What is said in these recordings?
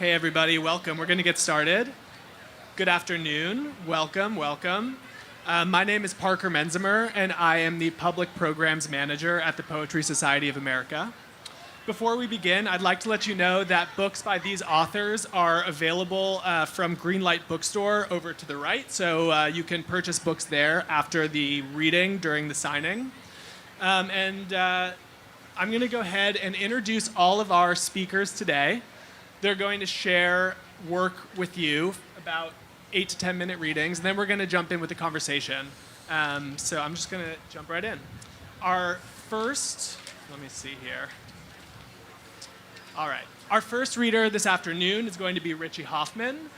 Hey everybody, welcome. We're going to get started. Good afternoon. Welcome. My name is Parker Menzimer, and I am the Public Programs Manager at the Poetry Society of America. Before we begin, I'd like to let you know that books by these authors are available from Greenlight Bookstore over to the right, so you can purchase books there after the reading during the signing. I'm going to go ahead and introduce all of our speakers today. They're going to share work with you, about 8 to 10 minute readings, and then we're going to jump in with the conversation. So I'm just going to jump right in. Our first reader this afternoon is going to be Richie Hofmann.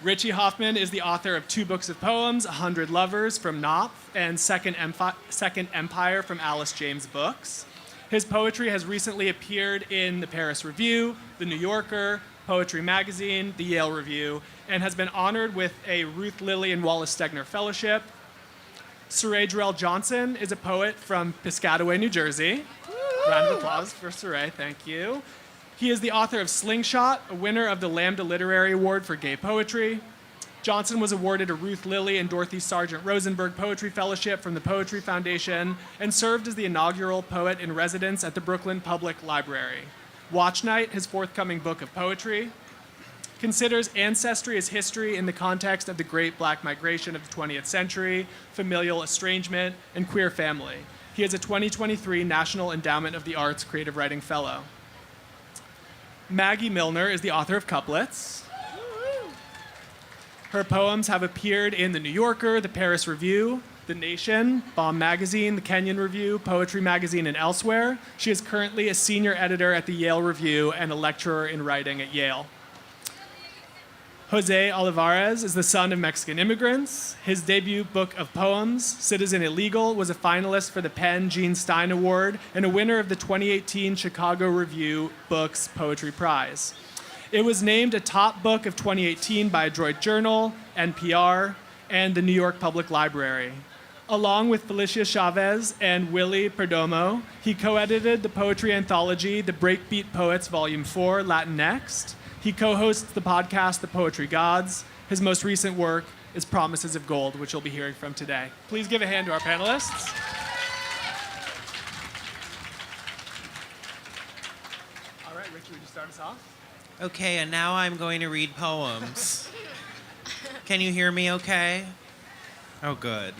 Richie Hofmann is the author of 2 books of poems, 100 Lovers from Knopf and Second Empire from Alice James Books. His poetry has recently appeared in the Paris Review, the New Yorker, Poetry Magazine, the Yale Review, and has been honored with a Ruth Lilly and Wallace Stegner Fellowship. Cyrée Jarelle Johnson is a poet from Piscataway, New Jersey. Round of applause for Cyrée, thank you. He is the author of Slingshot, a winner of the Lambda Literary Award for Gay Poetry. Johnson was awarded a Ruth Lilly and Dorothy Sargent Rosenberg Poetry Fellowship from the Poetry Foundation and served as the inaugural poet in residence at the Brooklyn Public Library. Watch Night, his forthcoming book of poetry, considers ancestry as history in the context of the great Black migration of the 20th century, familial estrangement, and queer family. He is a 2023 National Endowment of the Arts Creative Writing Fellow. Maggie Millner is the author of Couplets. Her poems have appeared in The New Yorker, The Paris Review, The Nation, Bomb Magazine, The Kenyon Review, Poetry Magazine, and elsewhere. She is currently a senior editor at the Yale Review and a lecturer in writing at Yale. José Olivarez is the son of Mexican immigrants. His debut book of poems, Citizen Illegal, was a finalist for the Penn Gene Stein Award and a winner of the 2018 Chicago Review Books Poetry Prize. It was named a top book of 2018 by Adroit Journal, NPR, and the New York Public Library. Along with Felicia Chavez and Willie Perdomo, he co-edited the poetry anthology, The Breakbeat Poets, Volume 4, Latinx. He co-hosts the podcast, The Poetry Gods. His most recent work is Promises of Gold, which you'll be hearing from today. Please give a hand to our panelists. All right, Richie, would you start us off? Okay, and now I'm going to read poems. Can you hear me okay? Oh, good.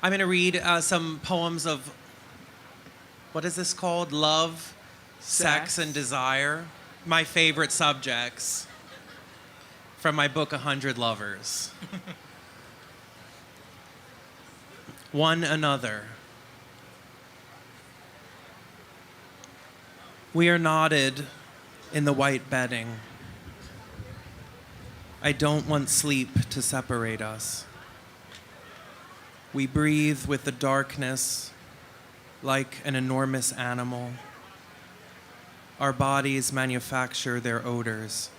I'm going to read some poems of, what is this called? Love, sex, and desire. My favorite subjects from my book, 100 Lovers. One Another. We are knotted in the white bedding. I don't want sleep to separate us. We breathe with the darkness like an enormous animal. Our bodies manufacture their odors.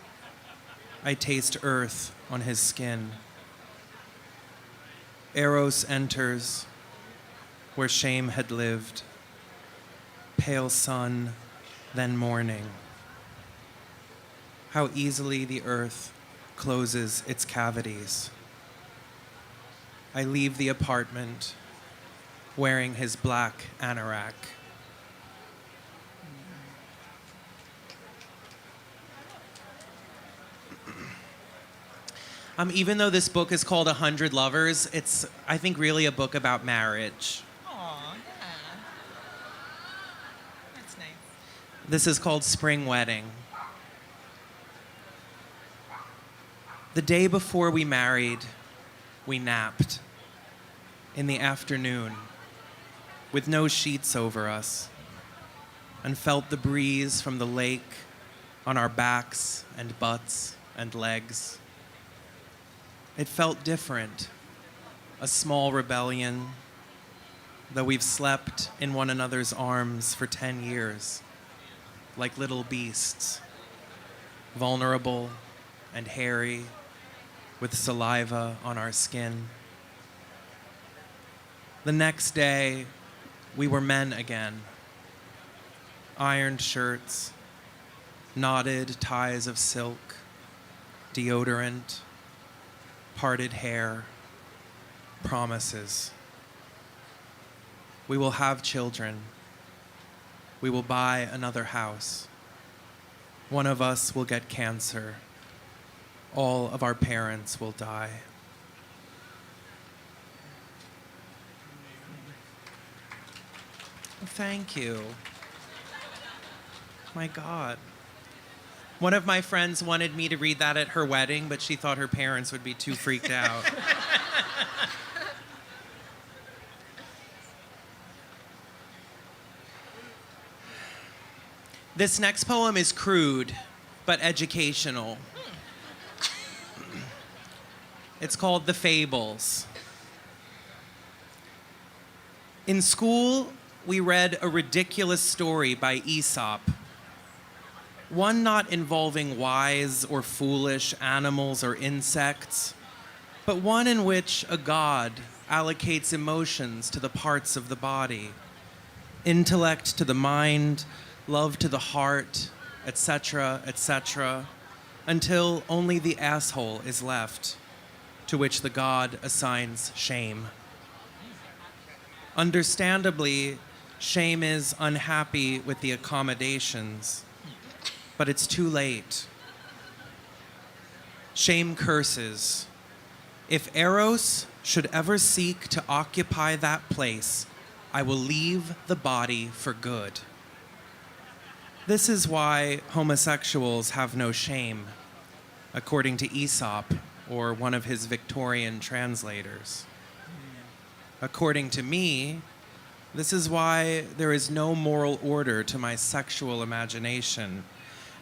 I taste earth on his skin. Eros enters where shame had lived. Pale sun, then morning. How easily the earth closes its cavities. I leave the apartment wearing his black anorak. Even though this book is called 100 Lovers, it's, I think, really a book about marriage. Aw, yeah. That's nice. This is called Spring Wedding. The day before we married, we napped in the afternoon with no sheets over us and felt the breeze from the lake on our backs and butts and legs. It felt different, a small rebellion, though we've slept in one another's arms for 10 years, like little beasts, vulnerable and hairy, with saliva on our skin. The next day, we were men again. ironed shirts, knotted ties of silk, deodorant, parted hair, promises. We will have children. We will buy another house. One of us will get cancer. All of our parents will die. Thank you. My God. One of my friends wanted me to read that at her wedding, but she thought her parents would be too freaked out. This next poem is crude, but educational. It's called The Fables. In school, we read a ridiculous story by Aesop. One not involving wise or foolish animals or insects, but one in which a god allocates emotions to the parts of the body, intellect to the mind, love to the heart, etc., etc., until only the asshole is left, to which the god assigns shame. Understandably, shame is unhappy with the accommodations, but it's too late. Shame curses. If Eros should ever seek to occupy that place, I will leave the body for good. This is why homosexuals have no shame, according to Aesop, or one of his Victorian translators. According to me, this is why there is no moral order to my sexual imagination,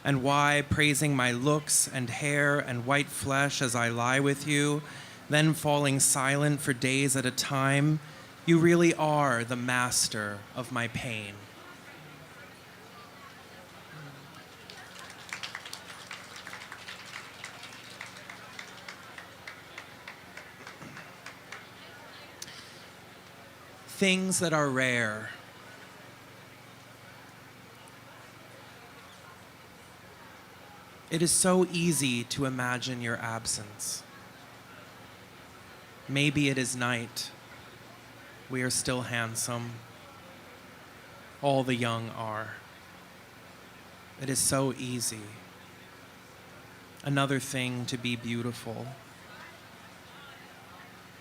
and why praising my looks and hair and white flesh as I lie with you, then falling silent for days at a time, you really are the master of my pain. Things that are rare. It is so easy to imagine your absence. Maybe it is night. We are still handsome. All the young are. It is so easy. Another thing to be beautiful.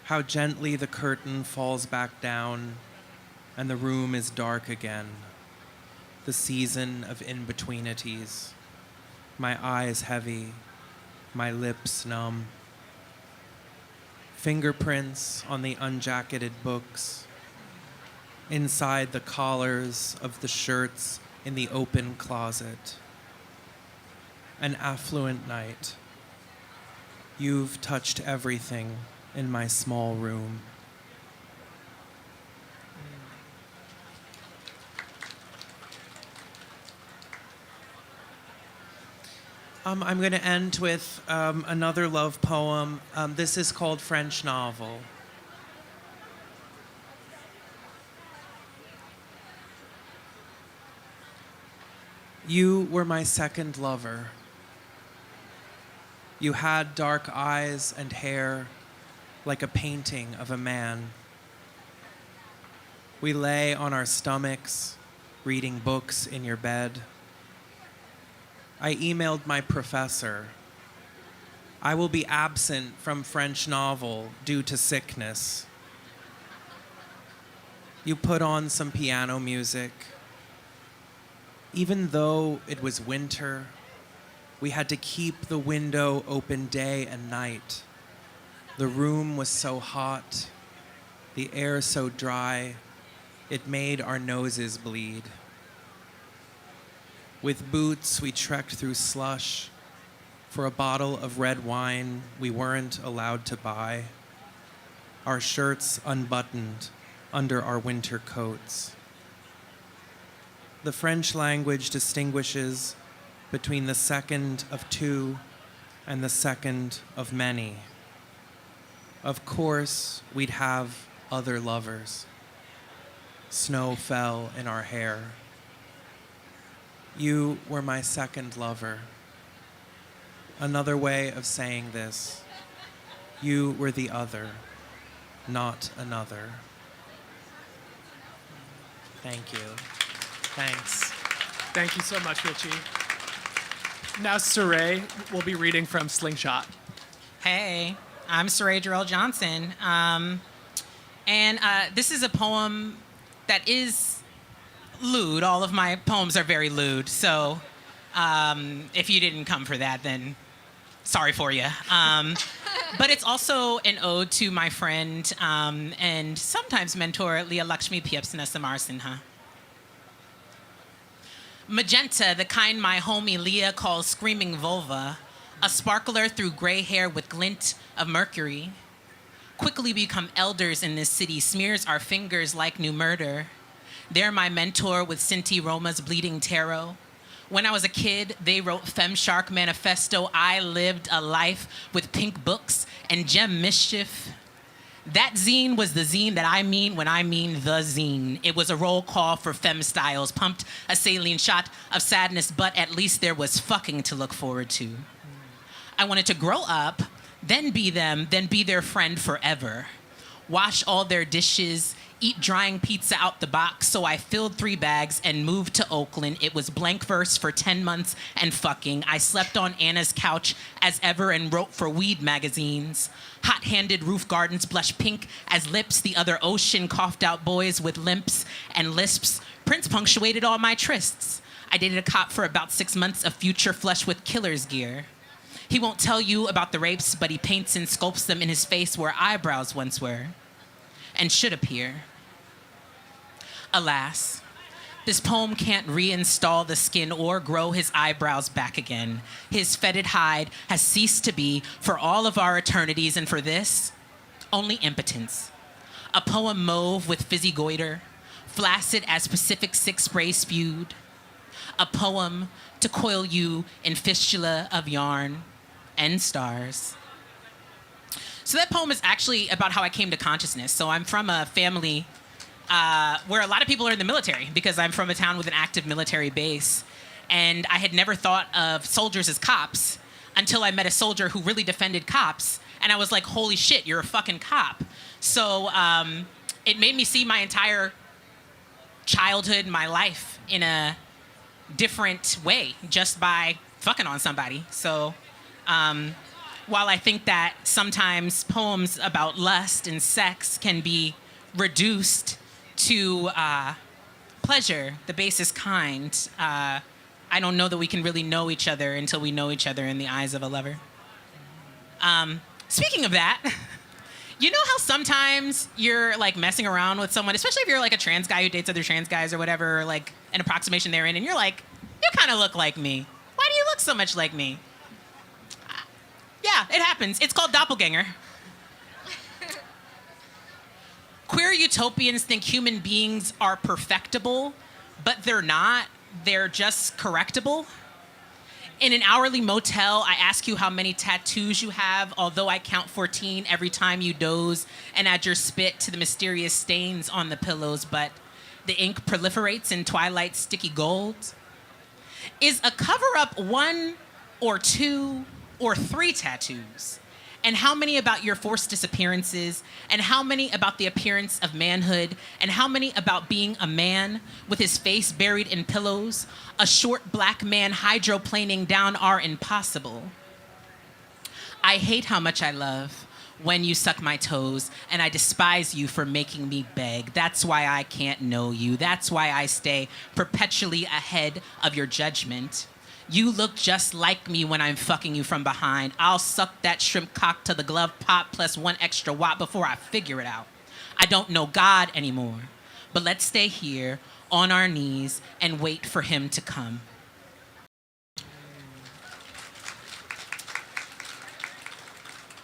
How gently the curtain falls back down and the room is dark again. The season of in-betweenities. My eyes heavy, my lips numb. Fingerprints on the unjacketed books. Inside the collars of the shirts in the open closet. An affluent night. You've touched everything in my small room. I'm going to end with another love poem. This is called French Novel. You were my second lover. You had dark eyes and hair like a painting of a man. We lay on our stomachs, reading books in your bed. I emailed my professor. I will be absent from French Novel due to sickness. You put on some piano music. Even though it was winter, we had to keep the window open day and night. The room was so hot, the air so dry, it made our noses bleed. With boots, we trekked through slush for a bottle of red wine we weren't allowed to buy, our shirts unbuttoned under our winter coats. The French language distinguishes between the second of two and the second of many. Of course, we'd have other lovers. Snow fell in our hair. You were my second lover. Another way of saying this, you were the other, not another. Thank you. Thanks. Thank you so much, Richie. Now Cyrée will be reading from Slingshot. Hey, I'm Cyrée Jarelle Johnson. And this is a poem that is lewd. All of my poems are very lewd. So if you didn't come for that, then sorry for you. But it's also an ode to my friend and sometimes mentor, Leah Lakshmi Piepsana Samar Sinha. Magenta, the kind my homie Leah calls screaming vulva, a sparkler through gray hair with glint of mercury. Quickly become elders in this city, smears our fingers like new murder. They're my mentor with Sinti Roma's Bleeding Tarot. When I was a kid, they wrote Femshark Manifesto. I lived a life with pink books and gem mischief. That zine was the zine that I mean when I mean the zine. It was a roll call for femme styles, pumped a saline shot of sadness, but at least there was fucking to look forward to. I wanted to grow up, then be them, then be their friend forever. Wash all their dishes, eat drying pizza out the box, so I filled 3 bags and moved to Oakland. It was blank verse for 10 months and fucking. I slept on Anna's couch as ever and wrote for weed magazines. Hot-handed roof gardens blush pink as lips. The other ocean coughed out boys with limps and lisps. Prince punctuated all my trysts. I dated a cop for about 6 months, a future flush with killer's gear. He won't tell you about the rapes, but he paints and sculpts them in his face where eyebrows once were and should appear. Alas, this poem can't reinstall the skin or grow his eyebrows back again. His fetid hide has ceased to be for all of our eternities, and for this, only impotence. A poem mauve with fizzy goiter, flaccid as Pacific Six spray spewed. A poem to coil you in fistula of yarn and stars. So that poem is actually about how I came to consciousness. So I'm from a family where a lot of people are in the military because I'm from a town with an active military base. And I had never thought of soldiers as cops until I met a soldier who really defended cops. And I was like, holy shit, you're a fucking cop. So it made me see my entire childhood, my life in a different way just by fucking on somebody. So while I think that sometimes poems about lust and sex can be reduced to pleasure, the basest kind, I don't know that we can really know each other until we know each other in the eyes of a lover. Speaking of that, you know how sometimes you're like messing around with someone, especially if you're like a trans guy who dates other trans guys or whatever, or like an approximation they're in, and you're like, you kind of look like me. Why do you look so much like me? Yeah, it happens. It's called doppelganger. Queer utopians think human beings are perfectible, but they're not. They're just correctable. In an hourly motel, I ask you how many tattoos you have, although I count 14 every time you doze and add your spit to the mysterious stains on the pillows, but the ink proliferates in twilight sticky gold. Is a cover-up 1 or 2 or 3 tattoos? And how many about your forced disappearances? And how many about the appearance of manhood? And how many about being a man with his face buried in pillows? A short black man hydroplaning down our impossible. I hate how much I love when you suck my toes, and I despise you for making me beg. That's why I can't know you. That's why I stay perpetually ahead of your judgment. You look just like me when I'm fucking you from behind. I'll suck that shrimp cock to the glove pop plus 1 extra watt before I figure it out. I don't know God anymore, but let's stay here on our knees and wait for him to come.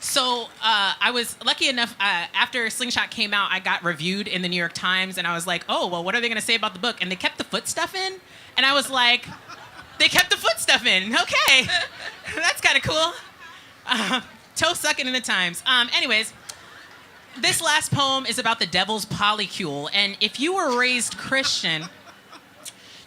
So I was lucky enough, after Slingshot came out, I got reviewed in the New York Times, and I was like, oh, well, what are they going to say about the book? And they kept the foot stuff in, and I was like, they kept the foot stuff in. Okay, that's kind of cool. Toe sucking in the Times. Anyways, this last poem is about the devil's polycule, and if you were raised Christian,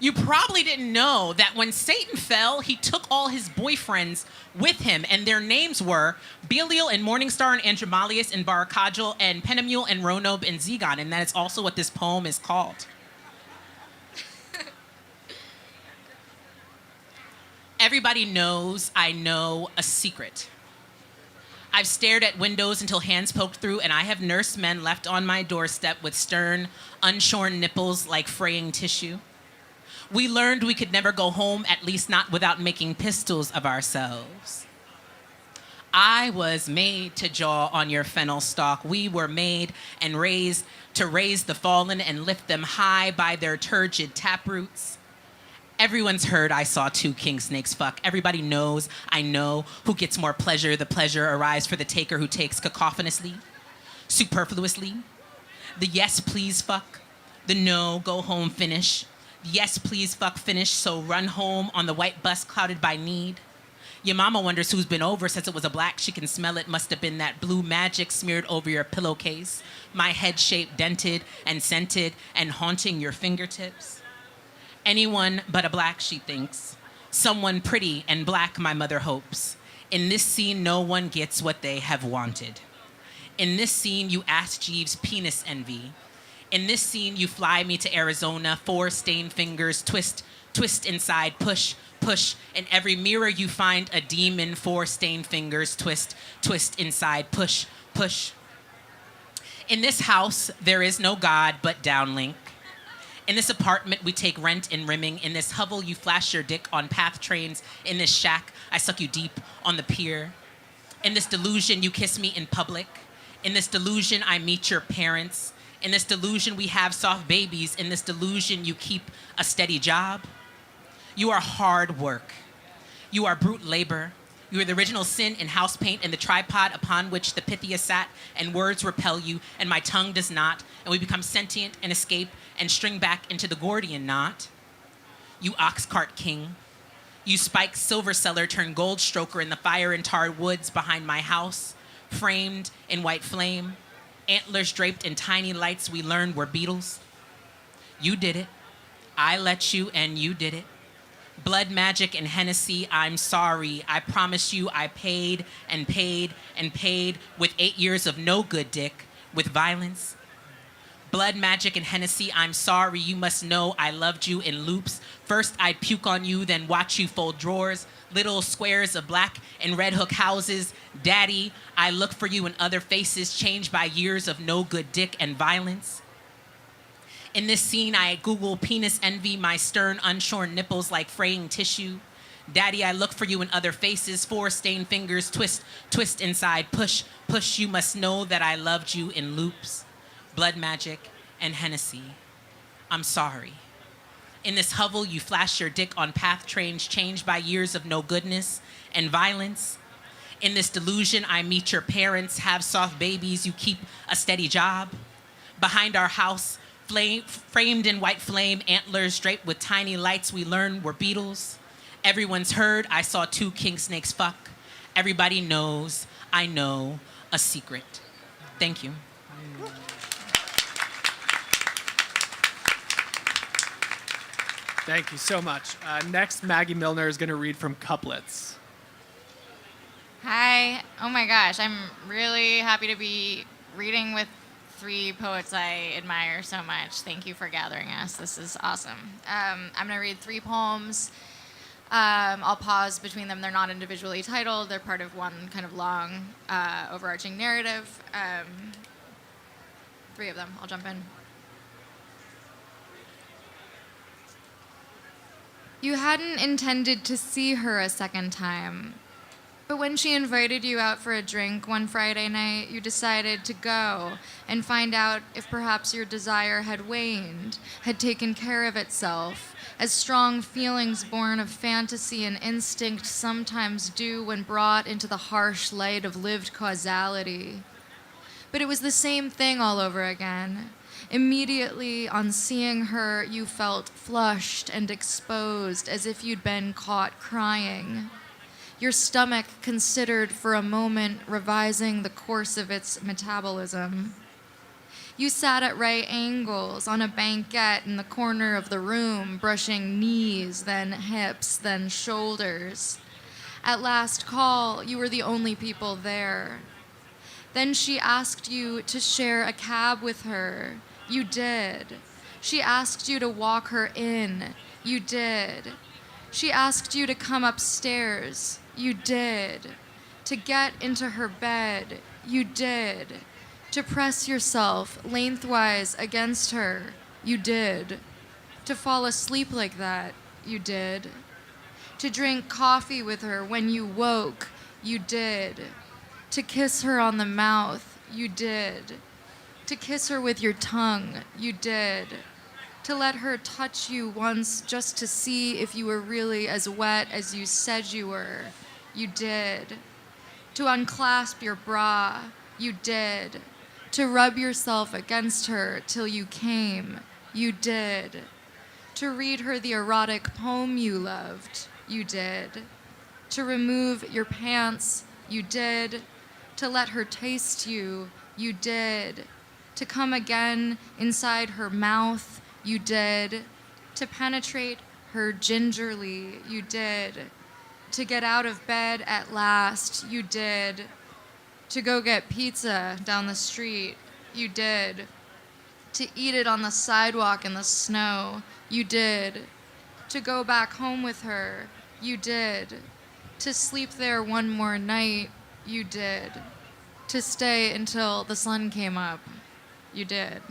You probably didn't know that when Satan fell, he took all his boyfriends with him, and their names were Belial and Morningstar and Andromalius and Barakajal and Penamule and Ronob and Zegon, and that is also what this poem is called. Everybody knows I know a secret. I've stared at windows until hands poked through, and I have nursed men left on my doorstep with stern, unshorn nipples like fraying tissue. We learned we could never go home, at least not without making pistols of ourselves. I was made to jaw on your fennel stalk. We were made and raised to raise the fallen and lift them high by their turgid taproots. Everyone's heard I saw 2 king snakes fuck. Everybody knows I know who gets more pleasure. The pleasure arrives for the taker who takes cacophonously, superfluously. The yes, please fuck. The no, go home finish. Yes, please fuck finish, so run home on the white bus clouded by need. Your mama wonders who's been over, says it was a black, she can smell it, must have been that blue magic smeared over your pillowcase. My head shape dented and scented and haunting your fingertips. Anyone but a black, she thinks. Someone pretty and black, my mother hopes. In this scene, no one gets what they have wanted. In this scene, you ask Jeeves penis envy. In this scene, you fly me to Arizona, 4 stained fingers, twist, twist inside, push, push. In every mirror you find a demon, 4 stained fingers, twist, twist inside, push, push. In this house, there is no God but downlink. In this apartment, we take rent in rimming. In this hovel, you flash your dick on path trains. In this shack, I suck you deep on the pier. In this delusion, you kiss me in public. In this delusion, I meet your parents. In this delusion, we have soft babies. In this delusion, you keep a steady job. You are hard work. You are brute labor. You are the original sin in house paint and the tripod upon which the Pythia sat, and words repel you, and my tongue does not, and we become sentient and escape and string back into the Gordian knot. You ox cart king. You spiked silver seller turned gold stroker in the fire and tarred woods behind my house, framed in white flame. Antlers draped in tiny lights we learned were beetles. You did it. I let you, and you did it. Blood magic and Hennessy, I'm sorry. I promise you I paid and paid and paid with 8 years of no good dick, with violence. Blood magic and Hennessy, I'm sorry. You must know I loved you in loops. First I'd puke on you, then watch you fold drawers. Little squares of black and red hook houses. Daddy, I look for you in other faces changed by years of no good dick and violence. In this scene, I Google penis envy, my stern, unshorn nipples like fraying tissue. Daddy, I look for you in other faces, 4 stained fingers, twist, twist inside, push, push. You must know that I loved you in loops. Blood magic and Hennessy, I'm sorry. In this hovel, you flash your dick on path trains changed by years of no goodness and violence. In this delusion, I meet your parents, have soft babies, you keep a steady job. Behind our house, framed in white flame, antlers draped with tiny lights we learned were beetles. Everyone's heard I saw 2 king snakes fuck. Everybody knows I know a secret. Thank you. Thank you so much. Next, Maggie Millner is going to read from Couplets. Hi. Oh my gosh, I'm really happy to be reading with 3 poets I admire so much. Thank you for gathering us. This is awesome. I'm going to read 3 poems. I'll pause between them. They're not individually titled. They're part of one kind of long, overarching narrative. 3 of them. I'll jump in. You hadn't intended to see her a second time, but when she invited you out for a drink one Friday night, you decided to go and find out if perhaps your desire had waned, had taken care of itself, as strong feelings born of fantasy and instinct sometimes do when brought into the harsh light of lived causality. But it was the same thing all over again. Immediately on seeing her, you felt flushed and exposed as if you'd been caught crying. Your stomach considered for a moment revising the course of its metabolism. You sat at right angles on a banquette in the corner of the room, brushing knees, then hips, then shoulders. At last call, you were the only people there. Then she asked you to share a cab with her. You did. She asked you to walk her in. You did. She asked you to come upstairs. You did. To get into her bed. You did. To press yourself lengthwise against her. You did. To fall asleep like that. You did. To drink coffee with her when you woke. You did. To kiss her on the mouth. You did. To kiss her with your tongue. You did. To let her touch you once just to see if you were really as wet as you said you were. You did. To unclasp your bra. You did. To rub yourself against her till you came. You did. To read her the erotic poem you loved. You did. To remove your pants. You did. To let her taste you. You did. To come again inside her mouth. You did. To penetrate her gingerly. You did. To get out of bed at last. You did. To go get pizza down the street. You did. To eat it on the sidewalk in the snow. You did. To go back home with her. You did. To sleep there one more night. You did. To stay until the sun came up. You did.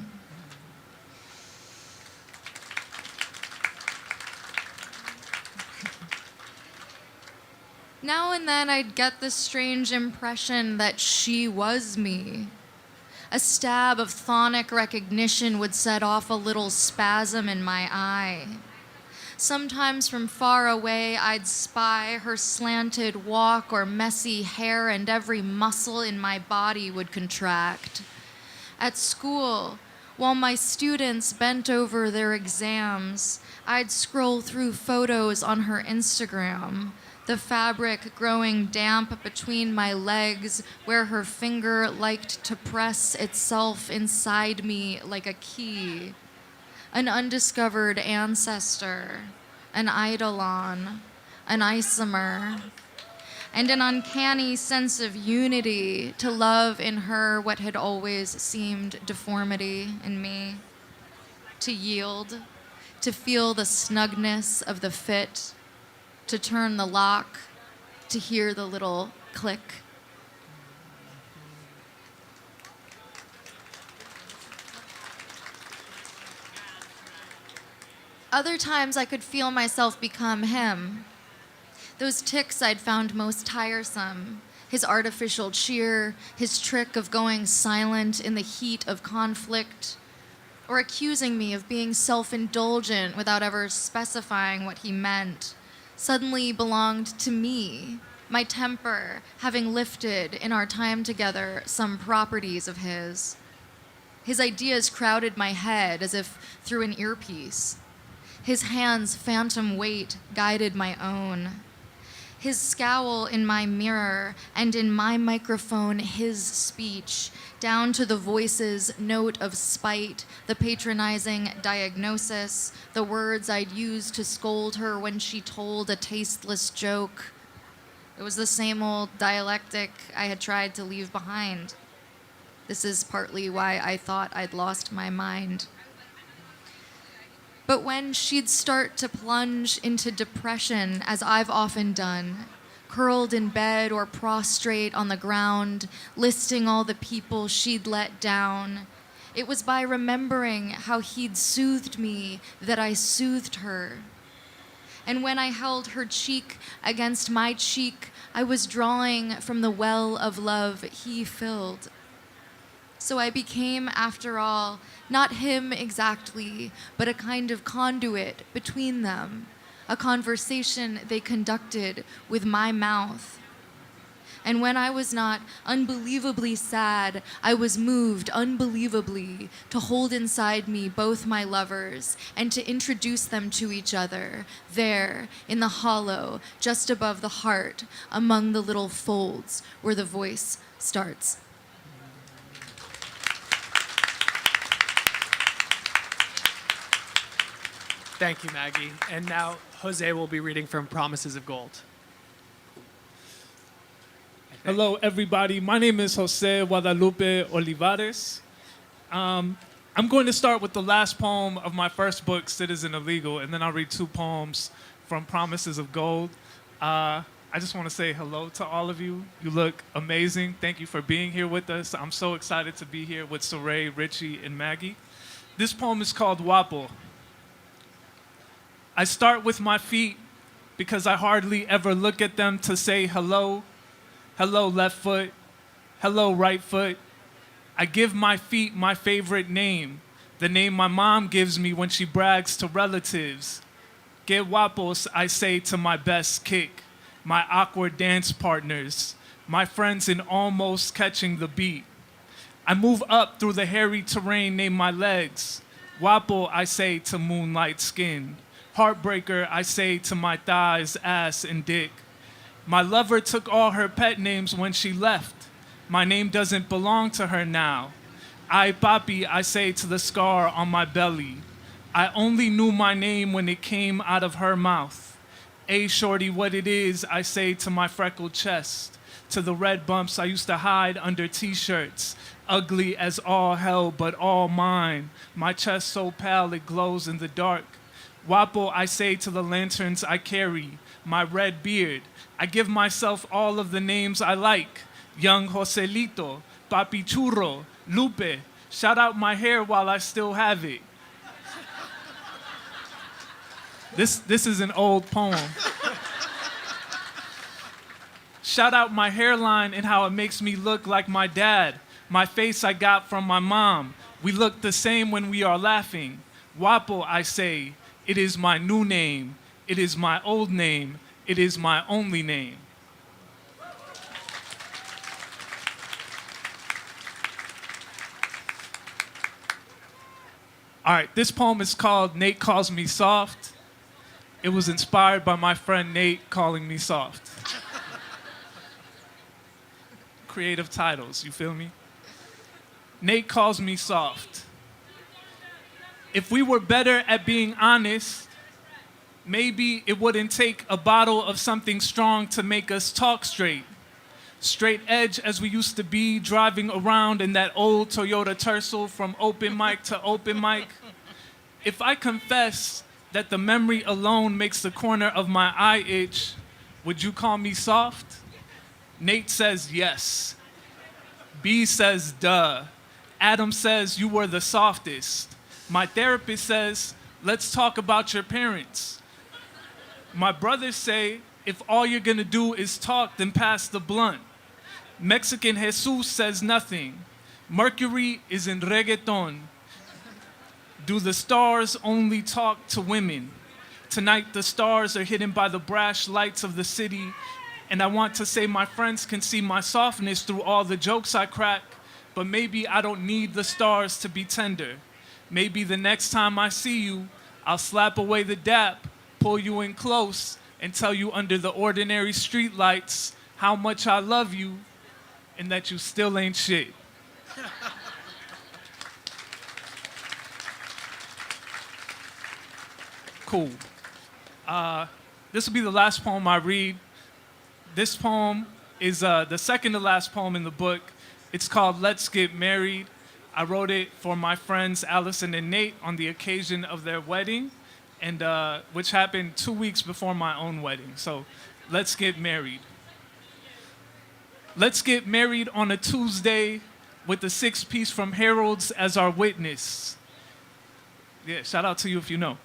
Now and then I'd get the strange impression that she was me. A stab of thonic recognition would set off a little spasm in my eye. Sometimes from far away I'd spy her slanted walk or messy hair, and every muscle in my body would contract. At school, while my students bent over their exams, I'd scroll through photos on her Instagram, the fabric growing damp between my legs where her finger liked to press itself inside me like a key. An undiscovered ancestor, an eidolon, an isomer, and an uncanny sense of unity to love in her what had always seemed deformity in me. To yield, to feel the snugness of the fit, to turn the lock, to hear the little click. Other times I could feel myself become him. Those tics I'd found most tiresome, his artificial cheer, his trick of going silent in the heat of conflict, or accusing me of being self-indulgent without ever specifying what he meant, suddenly belonged to me, my temper having lifted in our time together some properties of his. His ideas crowded my head as if through an earpiece. His hand's phantom weight guided my own. His scowl in my mirror, and in my microphone his speech, down to the voice's note of spite, the patronizing diagnosis, the words I'd use to scold her when she told a tasteless joke. It was the same old dialectic I had tried to leave behind. This is partly why I thought I'd lost my mind. But when she'd start to plunge into depression, as I've often done, curled in bed or prostrate on the ground, listing all the people she'd let down, it was by remembering how he'd soothed me that I soothed her. And when I held her cheek against my cheek, I was drawing from the well of love he filled. So I became, after all, not him exactly, but a kind of conduit between them, a conversation they conducted with my mouth. And when I was not unbelievably sad, I was moved unbelievably to hold inside me both my lovers and to introduce them to each other, there, in the hollow, just above the heart, among the little folds where the voice starts. Thank you, Maggie. And now Jose will be reading from Promises of Gold. Hello, everybody. My name is José Guadalupe Olivarez. I'm going to start with the last poem of my first book, Citizen Illegal, and then I'll read 2 poems from Promises of Gold. I just want to say hello to all of you. You look amazing. Thank you for being here with us. I'm so excited to be here with Cyrée, Richie, and Maggie. This poem is called Guapo. I start with my feet because I hardly ever look at them to say hello. Hello, left foot. Hello, right foot. I give my feet my favorite name, the name my mom gives me when she brags to relatives. Que guapos, I say to my best kick, my awkward dance partners, my friends in almost catching the beat. I move up through the hairy terrain named my legs. Guapo, I say to moonlight skin. Heartbreaker, I say to my thighs, ass, and dick. My lover took all her pet names when she left. My name doesn't belong to her now. Ay papi, I say to the scar on my belly. I only knew my name when it came out of her mouth. Ay shorty, what it is, I say to my freckled chest. To the red bumps I used to hide under t-shirts. Ugly as all hell, but all mine. My chest so pale it glows in the dark. Guapo, I say to the lanterns I carry. My red beard. I give myself all of the names I like. Young Joselito, Papi Churro, Lupe. Shout out my hair while I still have it. This is an old poem. Shout out my hairline and how it makes me look like my dad. My face I got from my mom. We look the same when we are laughing. Guapo, I say. It is my new name. It is my old name. It is my only name. All right, this poem is called Nate Calls Me Soft. It was inspired by my friend Nate calling me soft. Creative titles, you feel me? Nate calls me soft. If we were better at being honest, maybe it wouldn't take a bottle of something strong to make us talk straight. Straight edge as we used to be, driving around in that old Toyota Tercel from open mic to open mic. If I confess that the memory alone makes the corner of my eye itch, would you call me soft? Nate says yes. B says duh. Adam says you were the softest. My therapist says, let's talk about your parents. My brothers say, if all you're gonna do is talk, then pass the blunt. Mexican Jesus says nothing. Mercury is in reggaeton. Do the stars only talk to women? Tonight the stars are hidden by the brash lights of the city, and I want to say my friends can see my softness through all the jokes I crack, but maybe I don't need the stars to be tender. Maybe the next time I see you, I'll slap away the dap, pull you in close, and tell you under the ordinary streetlights how much I love you and that you still ain't shit. Cool. This will be the last poem I read. This poem is the second to last poem in the book. It's called Let's Get Married. I wrote it for my friends Allison and Nate on the occasion of their wedding, and which happened 2 weeks before my own wedding. So let's get married. Let's get married on a Tuesday with the 6-piece from Harold's as our witness. Yeah, shout out to you if you know.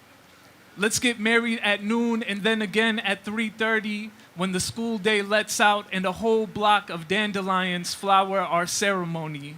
Let's get married at noon and then again at 3:30 when the school day lets out and a whole block of dandelions flower our ceremony.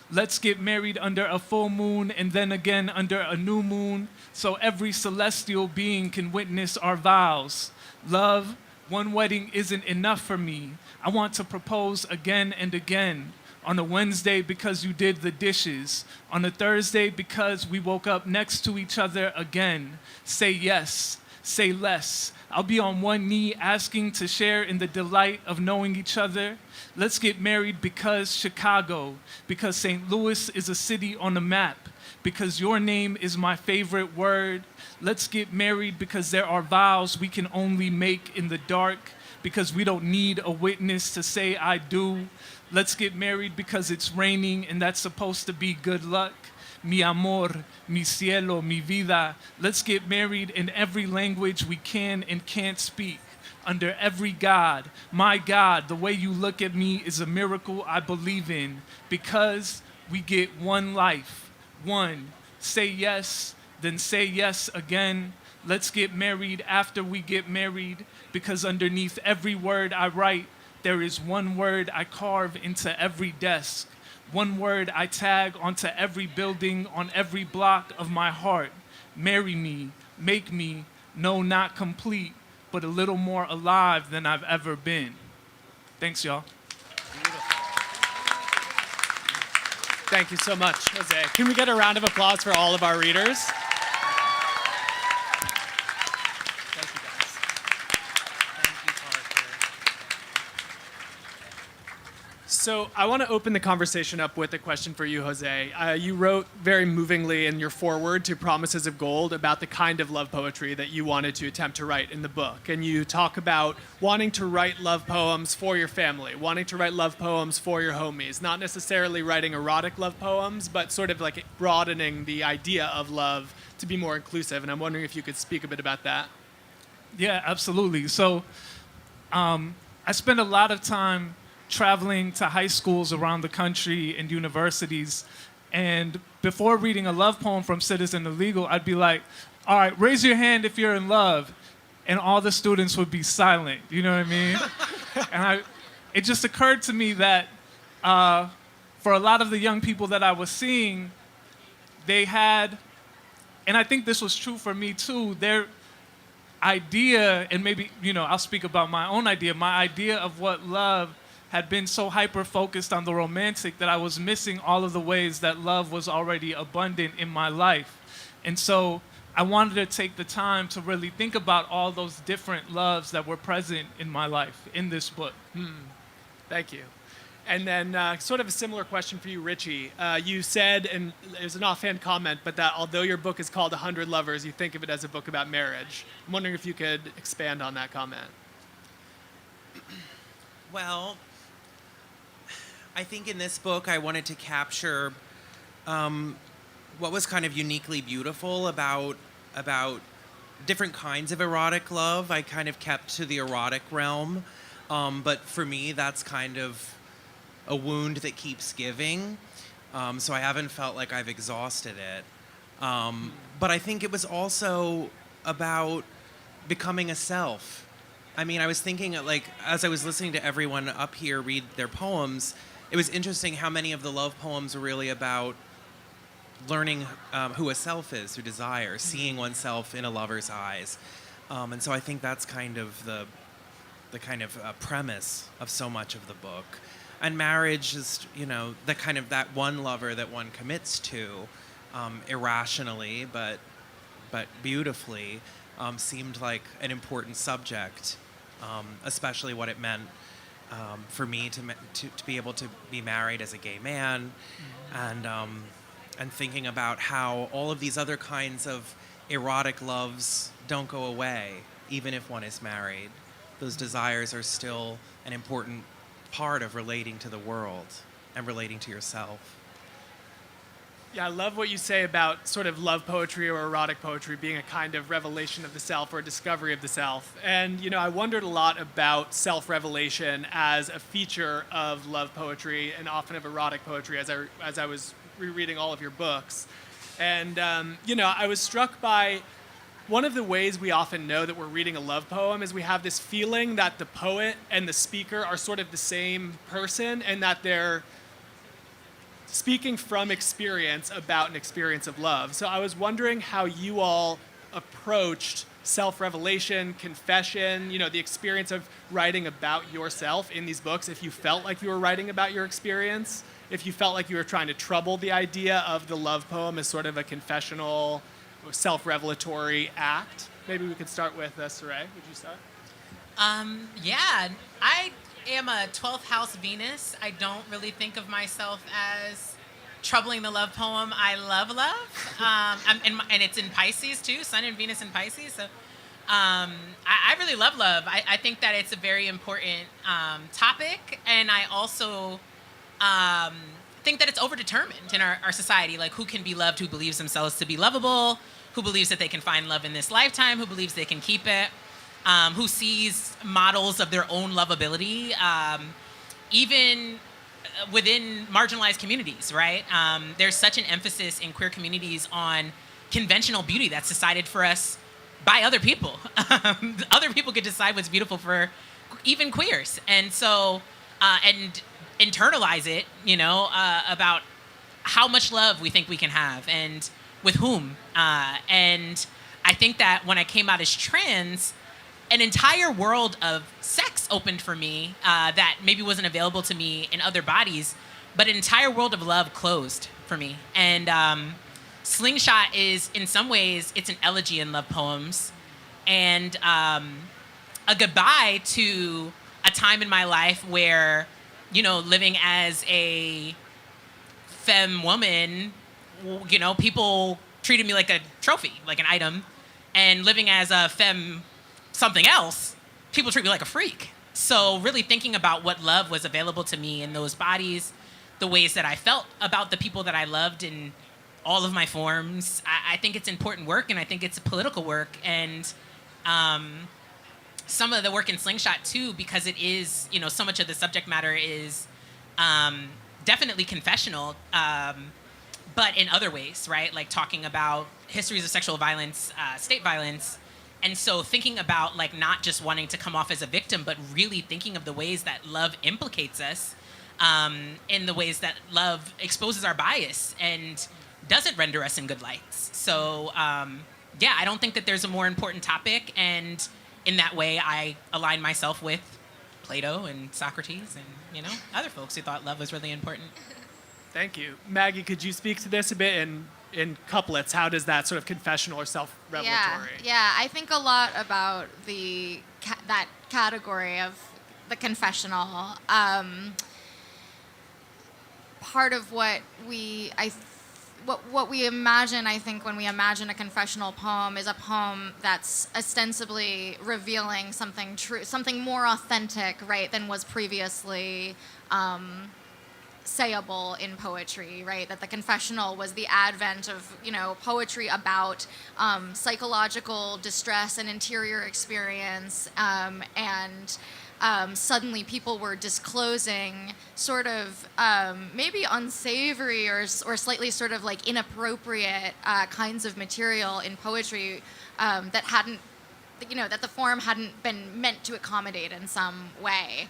Let's get married under a full moon and then again under a new moon so every celestial being can witness our vows. Love, one wedding isn't enough for me. I want to propose again and again. On a Wednesday because you did the dishes. On a Thursday because we woke up next to each other again. Say yes, say less. I'll be on one knee asking to share in the delight of knowing each other. Let's get married because Chicago, because St. Louis is a city on the map, because your name is my favorite word. Let's get married because there are vows we can only make in the dark, because we don't need a witness to say I do. Let's get married because it's raining and that's supposed to be good luck. Mi amor, mi cielo, mi vida. Let's get married in every language we can and can't speak. Under every God, my God, the way you look at me is a miracle I believe in, because we get one life, one. Say yes, then say yes again. Let's get married after we get married, because underneath every word I write, there is one word I carve into every desk, one word I tag onto every building on every block of my heart. Marry me, make me, no, not complete, but a little more alive than I've ever been. Thanks, y'all. Thank you so much, Jose. Can we get a round of applause for all of our readers? Thank you, guys. Thank you, Parker. So I want to open the conversation up with a question for you, Jose. You wrote very movingly in your foreword to Promises of Gold about the kind of love poetry that you wanted to attempt to write in the book. And you talk about wanting to write love poems for your family, wanting to write love poems for your homies, not necessarily writing erotic love poems, but sort of like broadening the idea of love to be more inclusive. And I'm wondering if you could speak a bit about that. Yeah, absolutely. So I spend a lot of time traveling to high schools around the country and universities. And before reading a love poem from Citizen Illegal, I'd be like, all right, raise your hand if you're in love. And all the students would be silent. You know what I mean? And it just occurred to me that for a lot of the young people that I was seeing, they had, and I think this was true for me too, their idea, and maybe, I'll speak about my own idea, my idea of what love had been so hyper-focused on the romantic that I was missing all of the ways that love was already abundant in my life. And so I wanted to take the time to really think about all those different loves that were present in my life in this book. Thank you. And then sort of a similar question for you, Richie. You said, and it was an offhand comment, but that although your book is called 100 Lovers, you think of it as a book about marriage. I'm wondering if you could expand on that comment. Well, I think in this book I wanted to capture what was kind of uniquely beautiful about different kinds of erotic love. I kind of kept to the erotic realm, but for me that's kind of a wound that keeps giving, so I haven't felt like I've exhausted it. But I think it was also about becoming a self. I mean, I was thinking, like, as I was listening to everyone up here read their poems, it was interesting how many of the love poems were really about learning who a self is, who desires, seeing oneself in a lover's eyes. And so I think that's kind of the kind of premise of so much of the book. And marriage is, the kind of that one lover that one commits to irrationally, but beautifully, seemed like an important subject, especially what it meant for me to be able to be married as a gay man, and thinking about how all of these other kinds of erotic loves don't go away, even if one is married. Those desires are still an important part of relating to the world and relating to yourself. Yeah, I love what you say about sort of love poetry or erotic poetry being a kind of revelation of the self or discovery of the self. And, I wondered a lot about self-revelation as a feature of love poetry and often of erotic poetry as I was rereading all of your books. And, I was struck by one of the ways we often know that we're reading a love poem is we have this feeling that the poet and the speaker are sort of the same person and that they're speaking from experience about an experience of love. So I was wondering how you all approached self-revelation, confession, the experience of writing about yourself in these books, if you felt like you were writing about your experience, if you felt like you were trying to trouble the idea of the love poem as sort of a confessional, self-revelatory act. Maybe we could start with Cyrée. Would you start? Yeah, I am a 12th house Venus. I don't really think of myself as Troubling the Love poem. I love love. And it's in Pisces too, Sun and Venus in Pisces. So I really love love. I think that it's a very important topic. And I also think that it's overdetermined in our society. Like, who can be loved, who believes themselves to be lovable, who believes that they can find love in this lifetime, who believes they can keep it, who sees models of their own lovability, even within marginalized communities, right? There's such an emphasis in queer communities on conventional beauty that's decided for us by other people. Other people could decide what's beautiful for even queers. And so, and internalize it, about how much love we think we can have and with whom. And I think that when I came out as trans, an entire world of sex opened for me that maybe wasn't available to me in other bodies, but an entire world of love closed for me. And Slingshot is, in some ways, it's an elegy in love poems and a goodbye to a time in my life where, living as a femme woman, people treated me like a trophy, like an item, and living as a femme something else, people treat me like a freak. So really thinking about what love was available to me in those bodies, the ways that I felt about the people that I loved in all of my forms, I think it's important work, and I think it's political work. And some of the work in Slingshot too, because it is, so much of the subject matter is definitely confessional, but in other ways, right? Like talking about histories of sexual violence, state violence. And so thinking about like not just wanting to come off as a victim, but really thinking of the ways that love implicates us, in the ways that love exposes our bias and doesn't render us in good lights. So I don't think that there's a more important topic. And in that way, I align myself with Plato and Socrates and, other folks who thought love was really important. Thank you. Maggie, could you speak to this a bit in Couplets? How does that sort of confessional or self-revelatory? Yeah, I think a lot about that category of the confessional. Part of what we imagine, I think, when we imagine a confessional poem is a poem that's ostensibly revealing something true, something more authentic, right, than was previously sayable in poetry, right? That the confessional was the advent of, poetry about psychological distress and interior experience, and suddenly people were disclosing sort of maybe unsavory or slightly sort of like inappropriate kinds of material in poetry that hadn't, that the form hadn't been meant to accommodate in some way.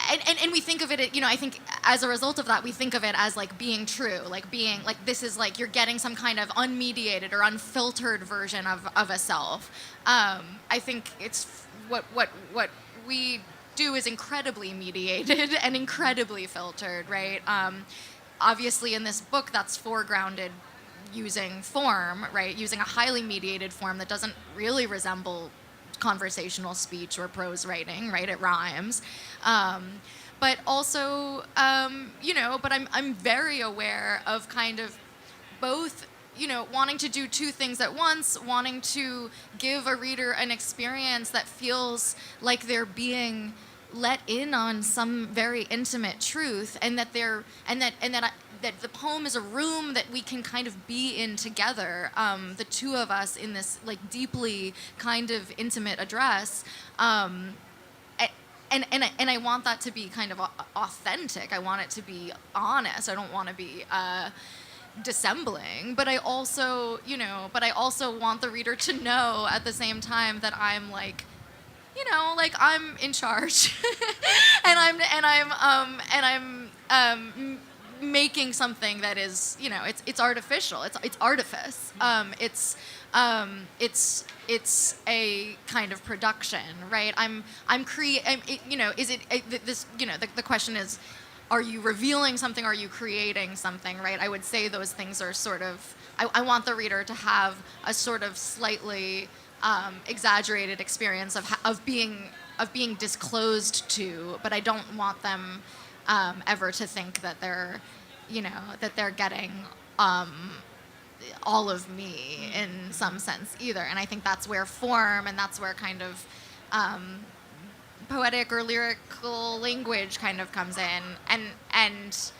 And we think of it, I think as a result of that, we think of it as like being true, like being like, this is like you're getting some kind of unmediated or unfiltered version of a self. I think it's what we do is incredibly mediated and incredibly filtered, right? Obviously in this book that's foregrounded using form, right? Using a highly mediated form that doesn't really resemble conversational speech or prose writing, right? It rhymes. But also, but I'm very aware of kind of both, wanting to do two things at once, wanting to give a reader an experience that feels like they're being let in on some very intimate truth, and that that the poem is a room that we can kind of be in together, the two of us in this like deeply kind of intimate address, and I want that to be kind of authentic. I want it to be honest. I don't want to be dissembling, but I also want the reader to know at the same time that I'm like, I'm in charge, and I'm making something that is, it's artificial. It's artifice. It's a kind of production, right? The question is, are you revealing something? Are you creating something, right? I would say those things are sort of, I want the reader to have a sort of slightly exaggerated experience of being disclosed to, but I don't want them ever to think that they're, that they're getting all of me in some sense either. And I think that's where form and that's where kind of poetic or lyrical language kind of comes in. And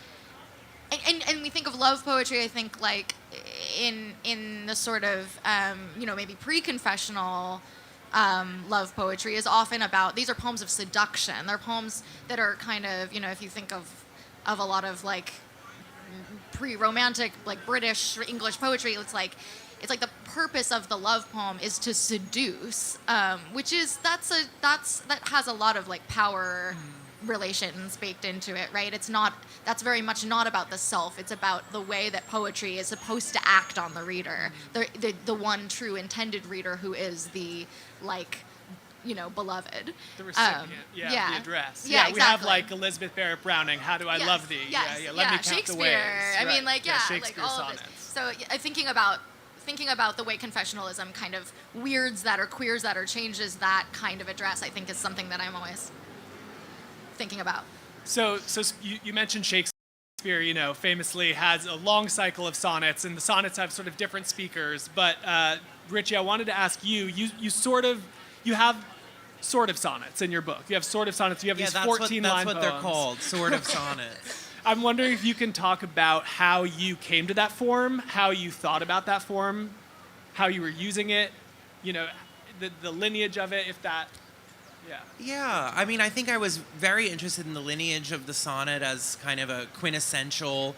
we think of love poetry, I think, like in the sort of maybe pre-confessional love poetry is often about, these are poems of seduction. They're poems that are kind of, if you think of a lot of like pre-romantic, like British or English poetry, it's like the purpose of the love poem is to seduce, which is that has a lot of like power relations baked into it, right? That's very much not about the self. It's about the way that poetry is supposed to act on the reader, the one true intended reader who is the beloved. The recipient, the address. Yeah, we exactly. have like Elizabeth Barrett Browning, How Do I Love Thee? Yes, Let me count the waves. Shakespeare. I mean, Right. like all of this. So thinking about the way confessionalism kind of weirds that or queers that or changes that kind of address, I think is something that I'm always thinking about. So you mentioned Shakespeare, famously has a long cycle of sonnets, and the sonnets have sort of different speakers. But Richie, I wanted to ask you have sort of sonnets in your book. You have sort of sonnets. You have these 14-line that's what poems. they're called, sort of sonnets. I'm wondering if you can talk about how you came to that form, how you thought about that form, how you were using it, the lineage of it, if that. Yeah, I mean, I think I was very interested in the lineage of the sonnet as kind of a quintessential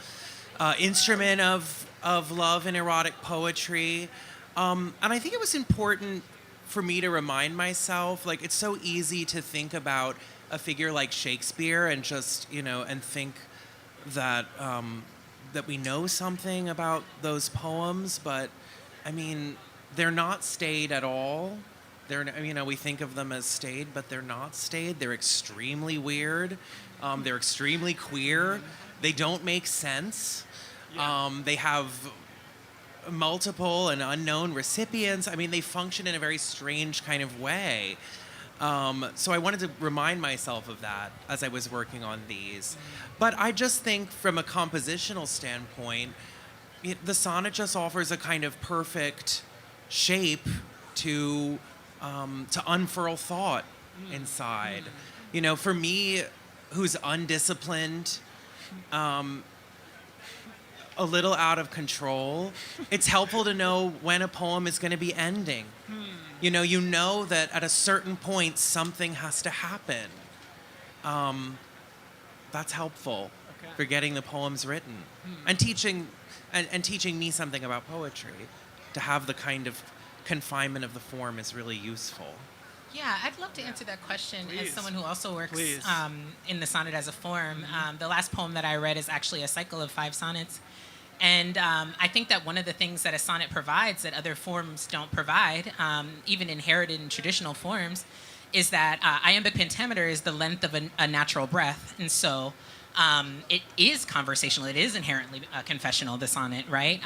instrument of love and erotic poetry. And I think it was important for me to remind myself, like, it's so easy to think about a figure like Shakespeare and just, and think that that we know something about those poems, but I mean, they're not staid at all. We think of them as staid, but they're not staid. They're extremely weird. They're extremely queer. They don't make sense. They have multiple and unknown recipients. I mean, they function in a very strange kind of way. So I wanted to remind myself of that as I was working on these. But I just think from a compositional standpoint, the sonnet just offers a kind of perfect shape to unfurl thought inside. For me, who's undisciplined, a little out of control, it's helpful to know when a poem is going to be ending. You know that at a certain point something has to happen. That's helpful for getting the poems written and teaching me something about poetry. To have the kind of confinement of the form is really useful. Yeah, I'd love to answer that question as Please. someone who also works Please. in the sonnet as a form. The last poem that I read is actually a cycle of 5 sonnets. And I think that one of the things that a sonnet provides that other forms don't provide, even inherited in traditional forms, is that iambic pentameter is the length of a natural breath. And so it is conversational. It is inherently confessional, the sonnet, right?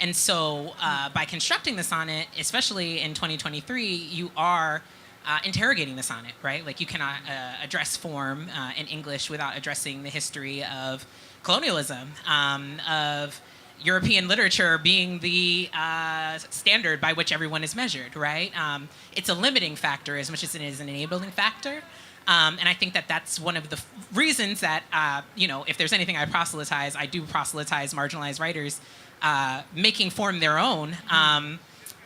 And so by constructing the sonnet, especially in 2023, you are interrogating the sonnet, right? Like you cannot address form in English without addressing the history of colonialism, of European literature being the standard by which everyone is measured, right? It's a limiting factor as much as it is an enabling factor. And I think that that's one of the reasons that, if there's anything I proselytize, I do proselytize marginalized writers making form their own,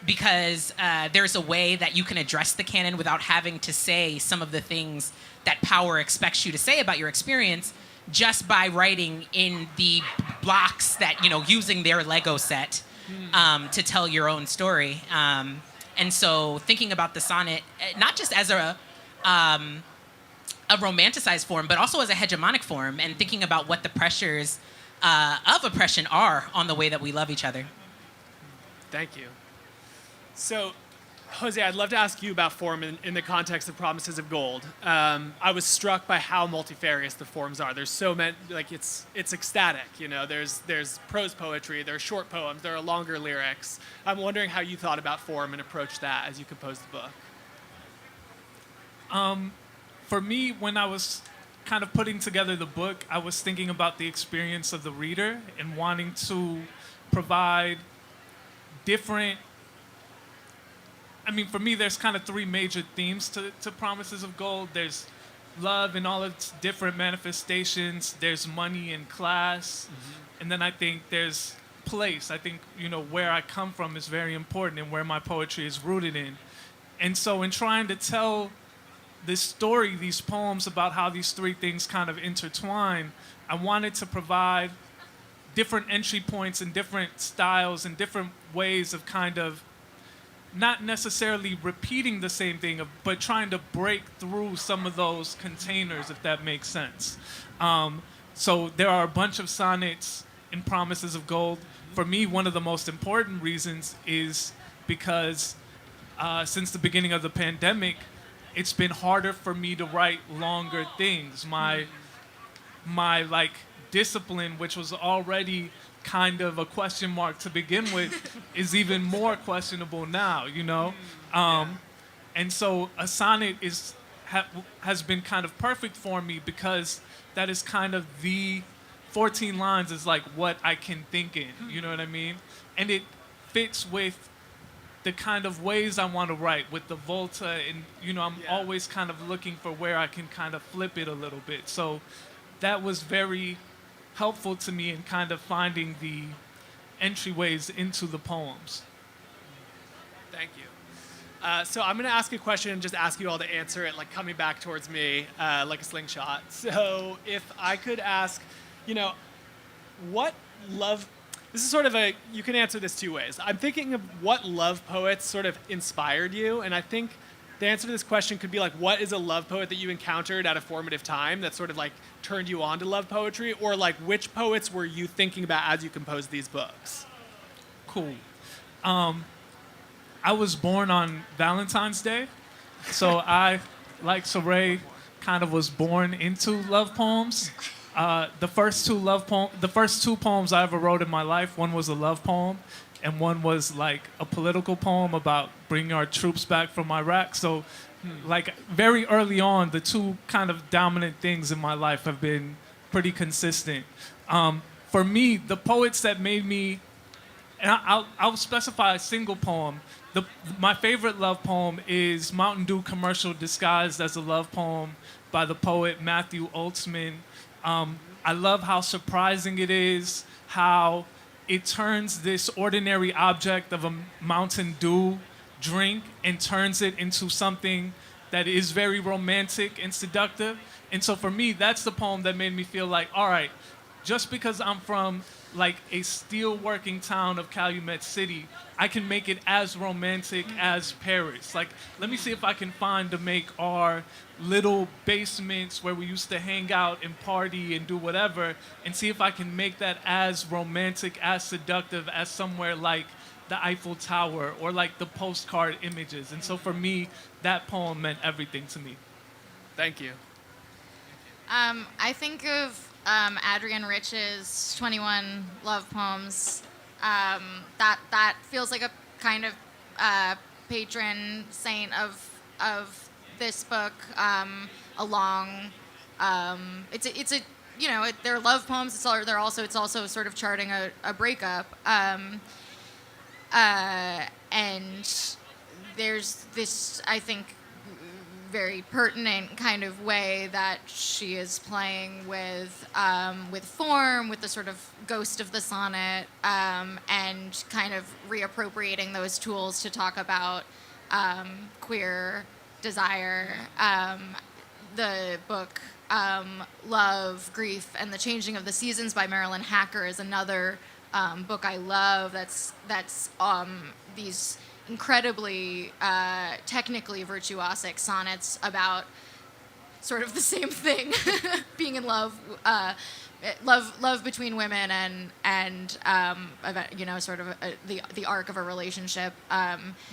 because there's a way that you can address the canon without having to say some of the things that power expects you to say about your experience just by writing in the blocks that, using their Lego set to tell your own story. And so thinking about the sonnet, not just as a romanticized form, but also as a hegemonic form, and thinking about what the pressures of oppression are on the way that we love each other. Thank you. So, Jose, I'd love to ask you about form in the context of Promises of Gold. I was struck by how multifarious the forms are. There's so many, like it's ecstatic, There's prose poetry, there are short poems, there are longer lyrics. I'm wondering how you thought about form and approached that as you composed the book. For me, when I was kind of putting together the book, I was thinking about the experience of the reader and wanting to provide different. I mean, for me, there's kind of three major themes to Promises of Gold. There's love in all its different manifestations. There's money and class. And then I think there's place. I think, where I come from is very important and where my poetry is rooted in. And so in trying to tell this story, these poems about how these three things kind of intertwine, I wanted to provide different entry points and different styles and different ways of kind of not necessarily repeating the same thing, but trying to break through some of those containers, if that makes sense. So there are a bunch of sonnets in Promises of Gold. For me, one of the most important reasons is because since the beginning of the pandemic, it's been harder for me to write longer things. My like discipline, which was already kind of a question mark to begin with, is even more questionable now, And so a sonnet has been kind of perfect for me because that is kind of the 14 lines is like what I can think in, you know what I mean? And it fits with the kind of ways I want to write with the volta, and I'm always kind of looking for where I can kind of flip it a little bit. So that was very helpful to me in kind of finding the entryways into the poems. Thank you. So I'm going to ask a question and just ask you all to answer it, like coming back towards me, like a slingshot. So if I could ask, what love... This is sort of you can answer this two ways. I'm thinking of what love poets sort of inspired you, and I think the answer to this question could be like, what is a love poet that you encountered at a formative time that sort of like turned you on to love poetry, or like which poets were you thinking about as you composed these books? Cool. I was born on Valentine's Day, so I, like Cyrée, kind of was born into love poems. The first two poems I ever wrote in my life, one was a love poem, and one was like a political poem about bringing our troops back from Iraq. So, like very early on, the two kind of dominant things in my life have been pretty consistent. For me, the poets that made me, and I'll specify a single poem. My favorite love poem is Mountain Dew Commercial disguised as a love poem by the poet Matthew Oltzman. I love how surprising it is, how it turns this ordinary object of a Mountain Dew drink and turns it into something that is very romantic and seductive. And so for me, that's the poem that made me feel like, all right, just because I'm from like a steel-working town of Calumet City, I can make it as romantic as Paris. Like, let me see if I can find to make our little basements where we used to hang out and party and do whatever, and see if I can make that as romantic, as seductive as somewhere like the Eiffel Tower or like the postcard images. And so for me, that poem meant everything to me. Thank you. I think of Adrienne Rich's 21 love poems. That feels like a kind of patron saint of this book. They're love poems. It's also sort of charting a breakup. And there's this, I think, very pertinent kind of way that she is playing with form, with the sort of ghost of the sonnet, and kind of reappropriating those tools to talk about queer desire. The book Love, Grief, and the Changing of the Seasons by Marilyn Hacker is another book I love. That's these incredibly technically virtuosic sonnets about sort of the same thing, being in love, love between women, and about, sort of the arc of a relationship.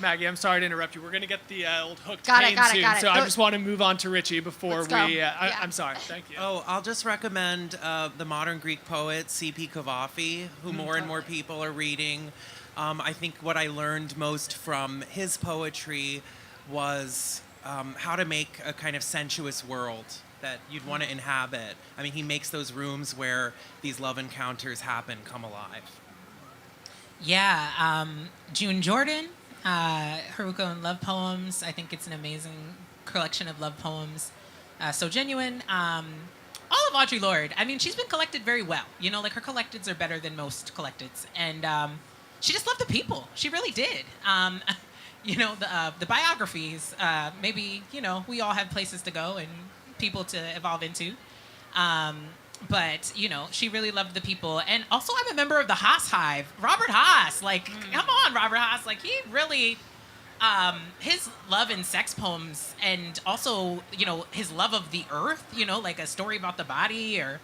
Maggie, I'm sorry to interrupt you. We're going to get the old hooked Got pain it. soon, so I just want to move on to Richie before Let's go. Yeah. I'm sorry. Thank you. Oh, I'll just recommend the modern Greek poet C.P. Kavafi, who more and more people are reading. I think what I learned most from his poetry was how to make a kind of sensuous world that you'd want to inhabit. I mean, he makes those rooms where these love encounters happen come alive. Yeah, June Jordan, Haruko and Love Poems. I think it's an amazing collection of love poems. So genuine. All of Audre Lorde. I mean, she's been collected very well. You know, like her collecteds are better than most collecteds. And she just loved the people. She really did. You know, the biographies, maybe, you know, we all have places to go and people to evolve into. But, you know, she really loved the people. And also I'm a member of the Haas Hive. Robert Haas, like, come on, Robert Haas. Like, he really, his love and sex poems and also, you know, his love of the earth, you know, like a story about the body or,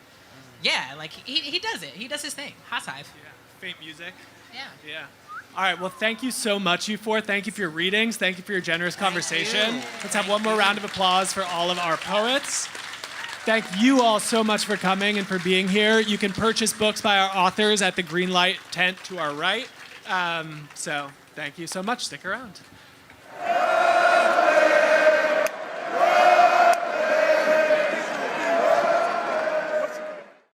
yeah, like, he does it. He does his thing. Haas Hive. Yeah. Faint music. Yeah. Yeah. All right. Well, thank you so much, you four. Thank you for your readings. Thank you for your generous conversation. Let's have one more round of applause for all of our poets. Thank you all so much for coming and for being here. You can purchase books by our authors at the green light tent to our right. So thank you so much. Stick around.